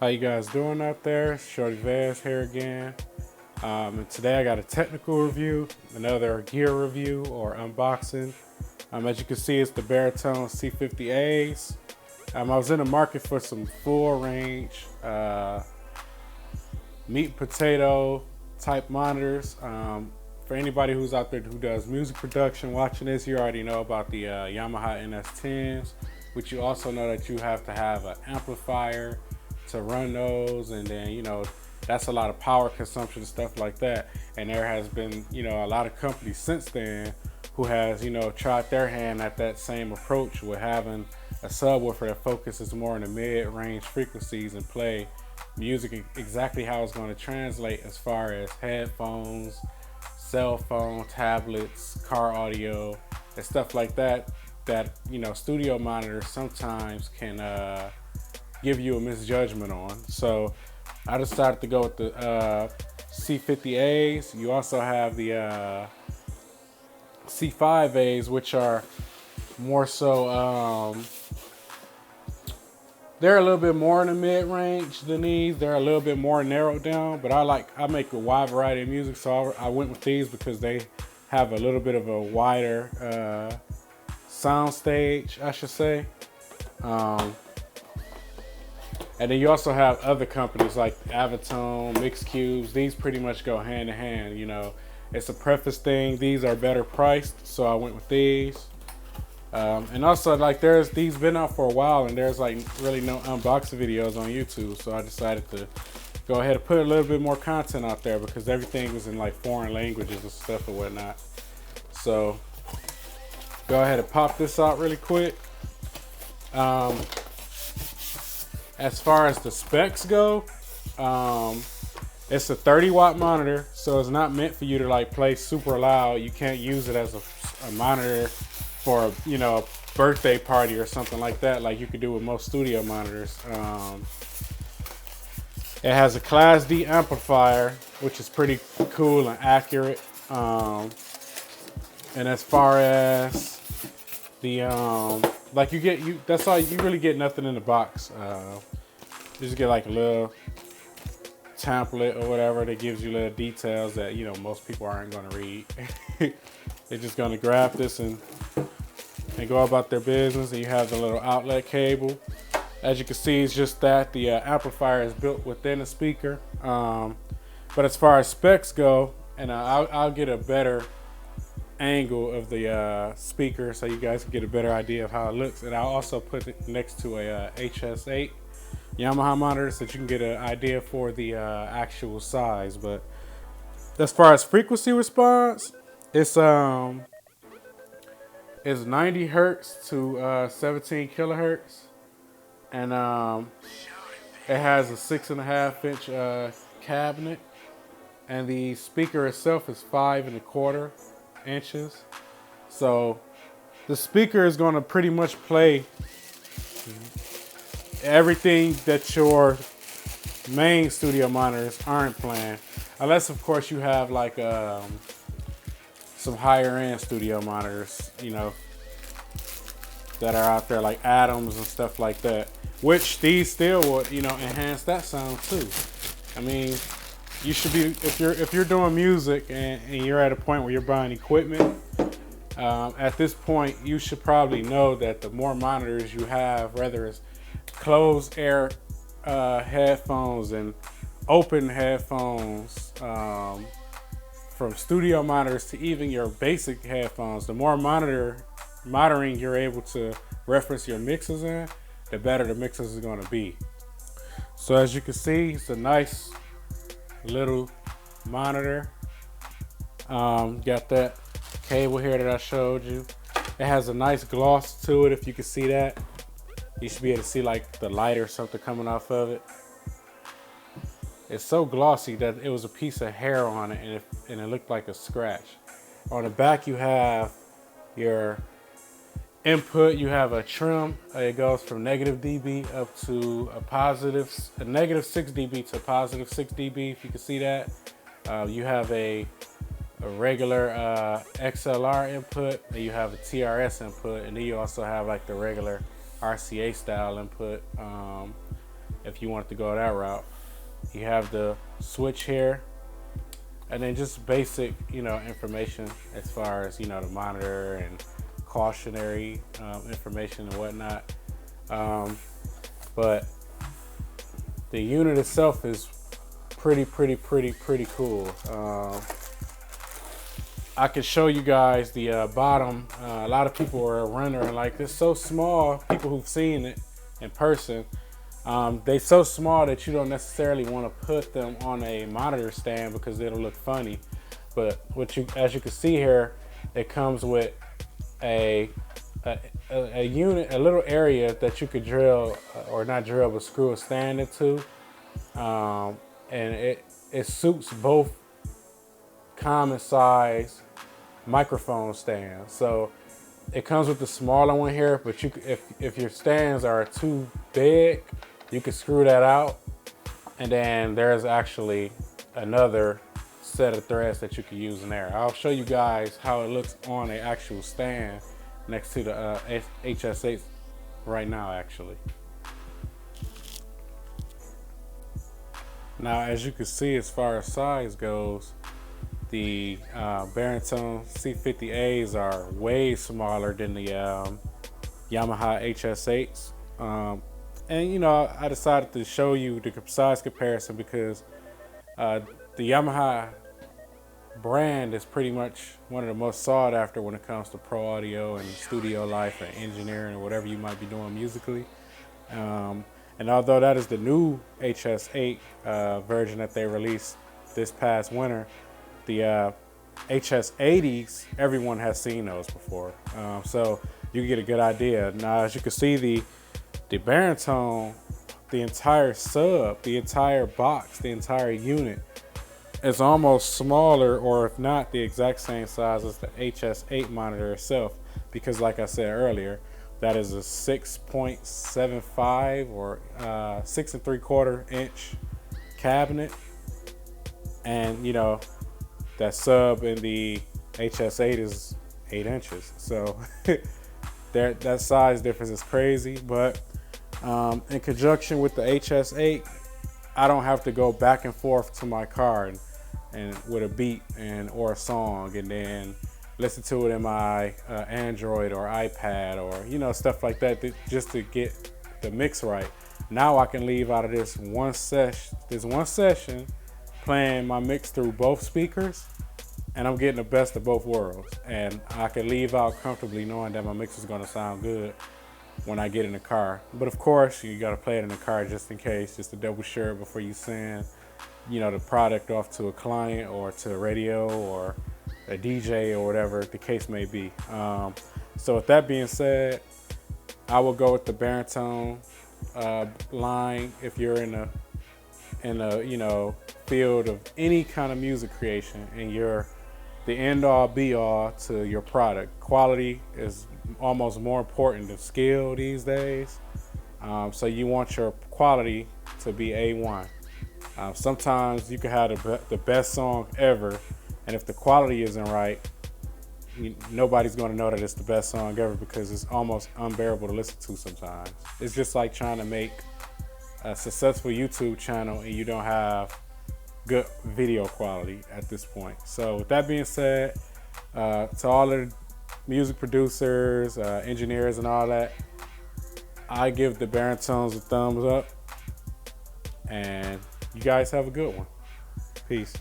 How you guys doing out there? Shorty Vaz here again. And today I got a technical review, another gear review or unboxing. As you can see, it's the Behritone C50As. I was in the market for some full range meat potato type monitors. For anybody who's out there who does music production watching this, you already know about the Yamaha NS10s, which you also know that you have to have an amplifier to run those, and then that's a lot of power consumption, stuff like that. And there has been a lot of companies since then who has tried their hand at that same approach with having a subwoofer that focuses more on the mid-range frequencies and play music exactly how it's going to translate as far as headphones, cell phone, tablets, car audio, and stuff like that. That studio monitors sometimes can give you a misjudgment on. So I decided to go with the C50As. You also have the C5As, which are more so, they're a little bit more in the mid-range than these. They're a little bit more narrowed down, but I make a wide variety of music, so I went with these because they have a little bit of a wider sound stage, I should say. And then you also have other companies like Avitone, Mix Cubes. These pretty much go hand in hand. It's a preface thing. These are better priced, so I went with these. And also, there's these been out for a while, and there's really no unboxing videos on YouTube. So I decided to go ahead and put a little bit more content out there because everything was in foreign languages and stuff and whatnot. So go ahead and pop this out really quick. As far as the specs go, it's a 30-watt monitor, so it's not meant for you to play super loud. You can't use it as a monitor for a birthday party or something like that, like you could do with most studio monitors. It has a Class D amplifier, which is pretty cool and accurate. And as far as the that's all you really get. Nothing in the box. You just get a little template or whatever that gives you little details that most people aren't going to read. They're just going to grab this and go about their business. And you have the little outlet cable. As you can see, it's just that the amplifier is built within the speaker. But as far as specs go, and I'll get a better angle of the speaker so you guys can get a better idea of how it looks, and I'll also put it next to a HS8 Yamaha monitor so that you can get an idea for the actual size. But as far as frequency response, it's 90 hertz to 17 kilohertz, and it has a 6.5-inch cabinet, and the speaker itself is 5.25 inches. So the speaker is going to pretty much play everything that your main studio monitors aren't playing, unless of course you have some higher end studio monitors that are out there, like Atoms and stuff like that, which these still would enhance that sound too. I mean, you should be, if you're doing music and you're at a point where you're buying equipment, at this point you should probably know that the more monitors you have, whether it's closed air headphones and open headphones, from studio monitors to even your basic headphones, the more monitoring you're able to reference your mixes in, the better the mixes is going to be. So as you can see, it's a nice little monitor. Got that cable here that I showed you. It has a nice gloss to it, if you can see that. You should be able to see the light or something coming off of it. It's so glossy that it was a piece of hair on it, and it looked like a scratch. On the back you have your input. You have a trim. It goes from negative dB up to a negative 6 dB to positive 6 dB, if you can see that. You have a regular XLR input, and you have a TRS input, and then you also have the regular RCA style input. if you wanted to go that route. You have the switch here, and then just basic, information as far as, the monitor and cautionary information and whatnot. But the unit itself is pretty cool. I could show you guys the bottom. A lot of people are wondering, like, it's so small. People who've seen it in person, they're so small that you don't necessarily want to put them on a monitor stand because it'll look funny. But as you can see here, it comes with a unit, a little area that you could drill, or not drill, but screw a stand into, and it suits both common size microphone stands. So it comes with the smaller one here, but if your stands are too big, you can screw that out, and then there's actually another set of threads that you can use in there. I'll show you guys how it looks on an actual stand next to the HS8 right now, actually. Now, as you can see, as far as size goes, the Behritone C50As are way smaller than the Yamaha HS8s. And I decided to show you the size comparison because the Yamaha brand is pretty much one of the most sought after when it comes to pro audio and studio life and engineering or whatever you might be doing musically. And although that is the new HS8 version that they released this past winter, the HS80s, everyone has seen those before. So you get a good idea. Now, as you can see, the Behritone, the entire sub, the entire box, the entire unit is almost smaller, or if not the exact same size as the HS8 monitor itself, because like I said earlier, that is a 6.75 or 6 3/4 inch cabinet, and that sub in the HS8 is 8 inches. So that size difference is crazy. But in conjunction with the HS8, I don't have to go back and forth to my car and with a beat or a song and then listen to it in my Android or iPad or stuff like that just to get the mix right. Now I can leave out of this one session playing my mix through both speakers, and I'm getting the best of both worlds. And I can leave out comfortably knowing that my mix is going to sound good when I get in the car. But of course, you got to play it in the car just in case, just to double sure before you send the product off to a client or to a radio or a DJ or whatever the case may be. So with that being said, I will go with the Behritone line if you're in a field of any kind of music creation and you're the end all be all to your product. Quality is almost more important than skill these days. So you want your quality to be A1. Sometimes you can have the best song ever, and if the quality isn't right, nobody's going to know that it's the best song ever because it's almost unbearable to listen to sometimes. It's just like trying to make a successful YouTube channel and you don't have good video quality at this point. So with that being said, to all the music producers, engineers and all that, I give the Behritons a thumbs up, and you guys have a good one. Peace.